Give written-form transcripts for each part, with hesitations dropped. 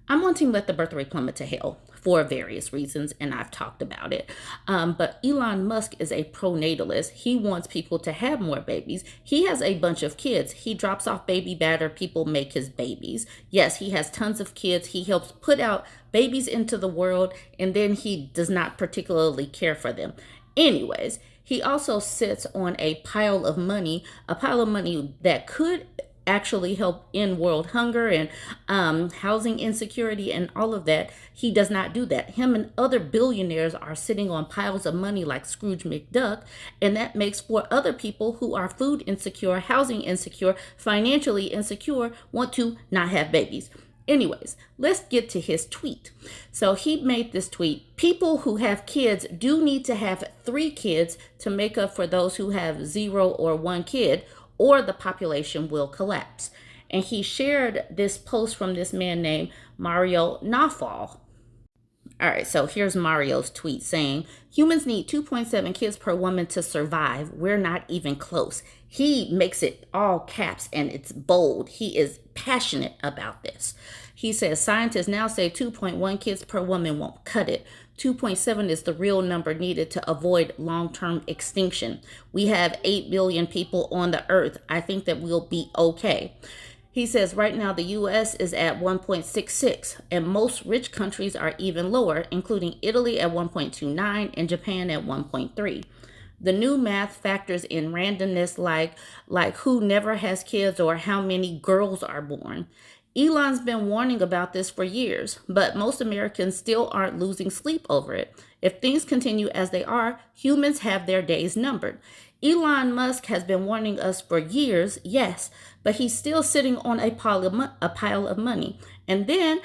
I'm on team let the birth rate plummet to hell for various reasons, and I've talked about it. But Elon Musk is a pronatalist. He wants people to have more babies. He has a bunch of kids. He drops off baby batter. People make his babies. Yes, he has tons of kids. He helps put out babies into the world, and then he does not particularly care for them. Anyways, he also sits on a pile of money that could actually help end world hunger and housing insecurity and all of that. He does not do that. Him and other billionaires are sitting on piles of money like Scrooge McDuck, and that makes for other people who are food insecure, housing insecure, financially insecure, want to not have babies. Anyways, let's get to his tweet. So he made this tweet. People who have kids do need to have 3 kids to make up for those who have 0 or 1 kid, or the population will collapse. And he shared this post from this man named Mario Nawfal. All right, so here's Mario's tweet saying, humans need 2.7 kids per woman to survive. We're not even close. He makes it all caps and it's bold. He is passionate about this. He says scientists now say 2.1 kids per woman won't cut it. 2.7 is the real number needed to avoid long-term extinction. We have 8 billion people on the earth. I think that we'll be okay. He says right now the US is at 1.66 and most rich countries are even lower, including Italy at 1.29 and Japan at 1.3. The new math factors in randomness like who never has kids or how many girls are born. Elon's been warning about this for years, but most Americans still aren't losing sleep over it. If things continue as they are, humans have their days numbered. Elon Musk has been warning us for years, yes, but he's still sitting on a pile of money. And then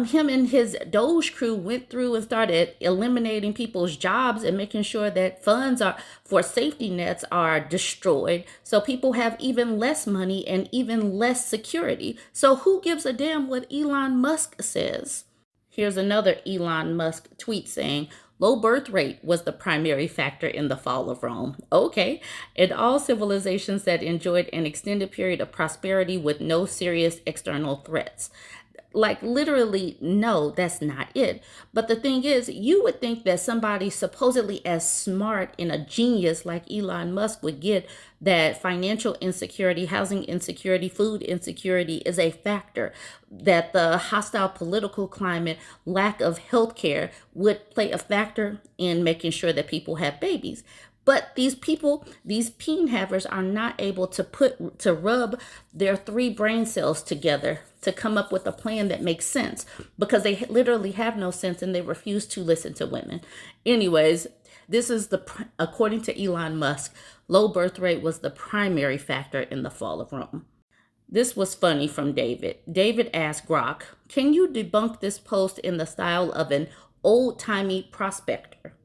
him and his Doge crew went through and started eliminating people's jobs and making sure that funds for safety nets are destroyed. So people have even less money and even less security. So who gives a damn what Elon Musk says? Here's another Elon Musk tweet saying, low birth rate was the primary factor in the fall of Rome. Okay. In all civilizations that enjoyed an extended period of prosperity with no serious external threats. Like literally, no, that's not it. But the thing is, you would think that somebody supposedly as smart and a genius like Elon Musk would get that financial insecurity, housing insecurity, food insecurity is a factor, that the hostile political climate, lack of health care would play a factor in making sure that people have babies. But these people, these peen havers are not able to rub their 3 brain cells together to come up with a plan that makes sense because they literally have no sense and they refuse to listen to women. Anyways, this is according to Elon Musk, low birth rate was the primary factor in the fall of Rome. This was funny from David. David asked Grok, can you debunk this post in the style of an old-timey prospector?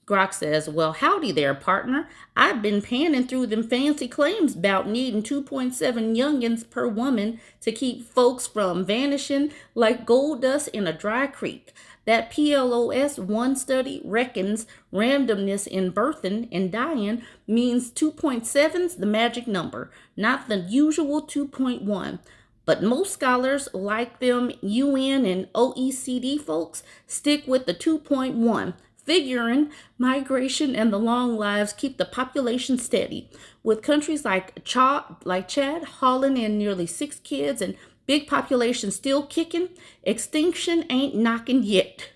Grok says, well, howdy there, partner. I've been panning through them fancy claims about needing 2.7 youngins per woman to keep folks from vanishing like gold dust in a dry creek. That PLOS 1 study reckons randomness in birthing and dying means 2.7's the magic number, not the usual 2.1. But most scholars, like them UN and OECD folks, stick with the 2.1. Figuring migration and the long lives keep the population steady. With countries like Chad hauling in nearly 6 kids and big population still kicking, extinction ain't knocking yet.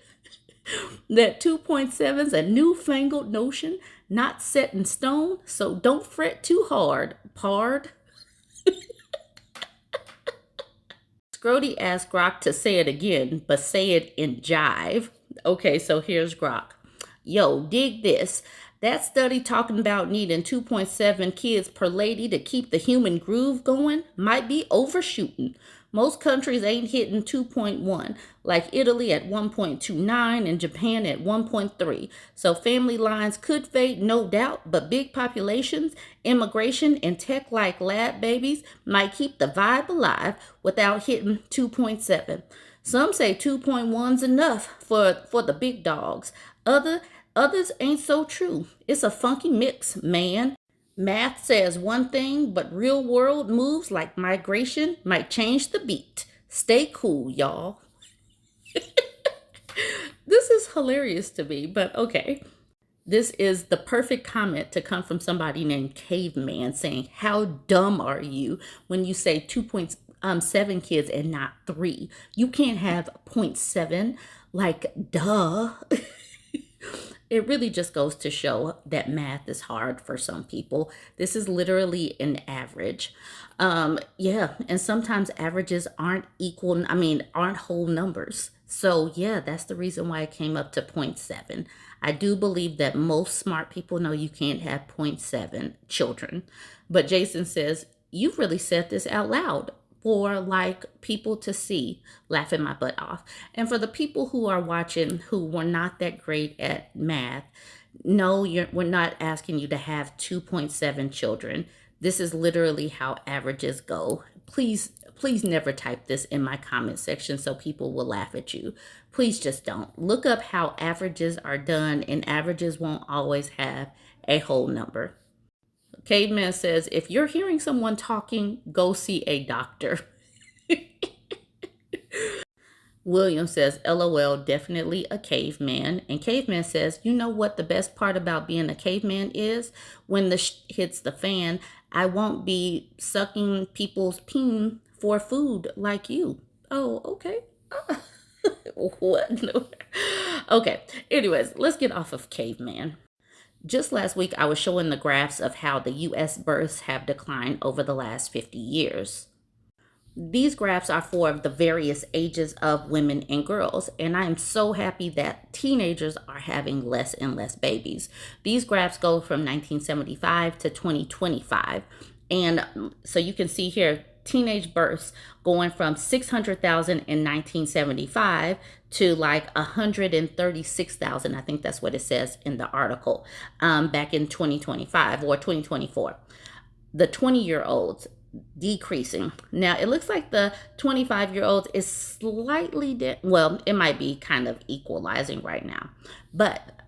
That 2.7's a newfangled notion, not set in stone, so don't fret too hard, pard. Scrody asked Grok to say it again, but say it in jive. Okay, so here's Grok. Yo, dig this. That study talking about needing 2.7 kids per lady to keep the human groove going might be overshooting. Most countries ain't hitting 2.1, like Italy at 1.29 and Japan at 1.3. So family lines could fade, no doubt, but big populations, immigration, and tech-like lab babies might keep the vibe alive without hitting 2.7. Some say 2.1's enough for the big dogs. Others ain't so true. It's a funky mix, man. Math says one thing, but real world moves like migration might change the beat. Stay cool, y'all. This is hilarious to me, but okay. This is the perfect comment to come from somebody named Caveman saying, how dumb are you when you say 2.7 kids and not three? You can't have zero point 0.7. Like, duh. It really just goes to show that math is hard for some people. This is literally an average. Yeah, and sometimes averages aren't equal, aren't whole numbers. So, yeah, that's the reason why it came up to zero point 0.7. I do believe that most smart people know you can't have zero point 0.7 children. But Jason says, you've really said this out loud for like people to see, laughing my butt off. And for the people who are watching who were not that great at math, no, we're not asking you to have 2.7 children. This is literally how averages go. Please never type this in my comment section so people will laugh at you. Please just don't. Look up how averages are done, and averages won't always have a whole number. Caveman says, if you're hearing someone talking, go see a doctor. William says, LOL, definitely a caveman. And Caveman says, you know what the best part about being a caveman is? When the hits the fan, I won't be sucking people's peen for food like you. Oh, okay. What? Okay. Anyways, let's get off of caveman. Just last week, I was showing the graphs of how the U.S. births have declined over the last 50 years. These graphs are for the various ages of women and girls, and I am so happy that teenagers are having less and less babies. These graphs go from 1975 to 2025, and so you can see here teenage births going from 600,000 in 1975 to like 136,000. I think that's what it says in the article, back in 2025 or 2024. The 20-year-olds decreasing. Now, it looks like the 25-year-olds is slightly, well, it might be kind of equalizing right now. But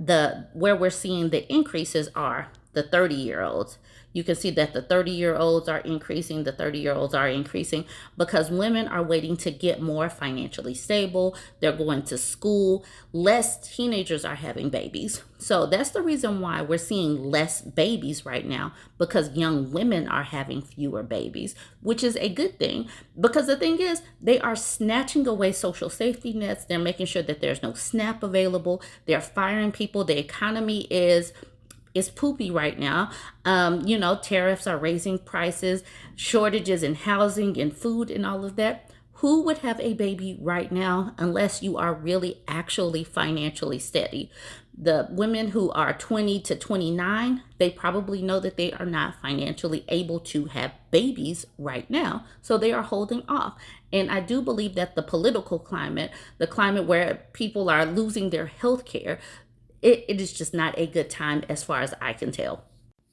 where we're seeing the increases are the 30-year-olds. You can see that the 30-year-olds are increasing, the 30-year-olds are increasing because women are waiting to get more financially stable. They're going to school. Less teenagers are having babies. So that's the reason why we're seeing less babies right now, because young women are having fewer babies, which is a good thing. Because the thing is, they are snatching away social safety nets. They're making sure that there's no SNAP available. They're firing people. The economy is poopy right now. Tariffs are raising prices, shortages in housing and food and all of that. Who would have a baby right now unless you are really actually financially steady? The women who are 20 to 29, they probably know that they are not financially able to have babies right now. So they are holding off. And I do believe that the political climate, the climate where people are losing their health care, it is just not a good time as far as I can tell.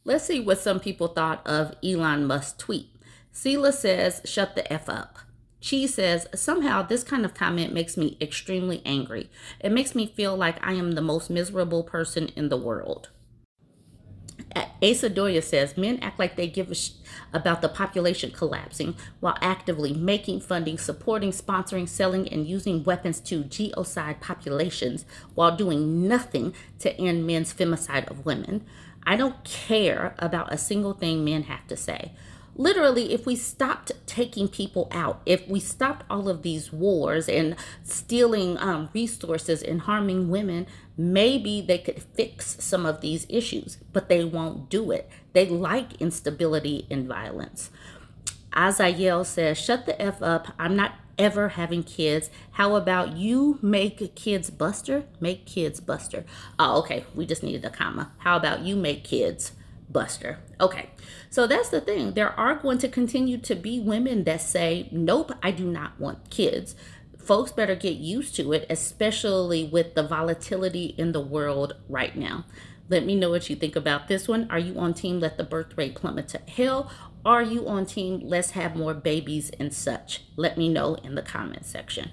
Let's see what some people thought of Elon Musk's tweet. Sela says, shut the F up. She says, somehow this kind of comment makes me extremely angry. It makes me feel like I am the most miserable person in the world. Asa Doya says, men act like they give a about the population collapsing while actively making, funding, supporting, sponsoring, selling, and using weapons to genocide populations while doing nothing to end men's femicide of women. I don't care about a single thing men have to say. Literally, if we stopped taking people out, if we stopped all of these wars and stealing resources and harming women, maybe they could fix some of these issues, but they won't do it. They like instability and violence. Azael says, shut the F up. I'm not ever having kids. How about you make kids Buster? Make kids Buster. Oh, okay. We just needed a comma. How about you make kids Buster? Okay. So that's the thing. There are going to continue to be women that say, nope, I do not want kids. Folks better get used to it, especially with the volatility in the world right now. Let me know what you think about this one. Are you on team let the birth rate plummet to hell? Are you on team let's have more babies and such? Let me know in the comment section.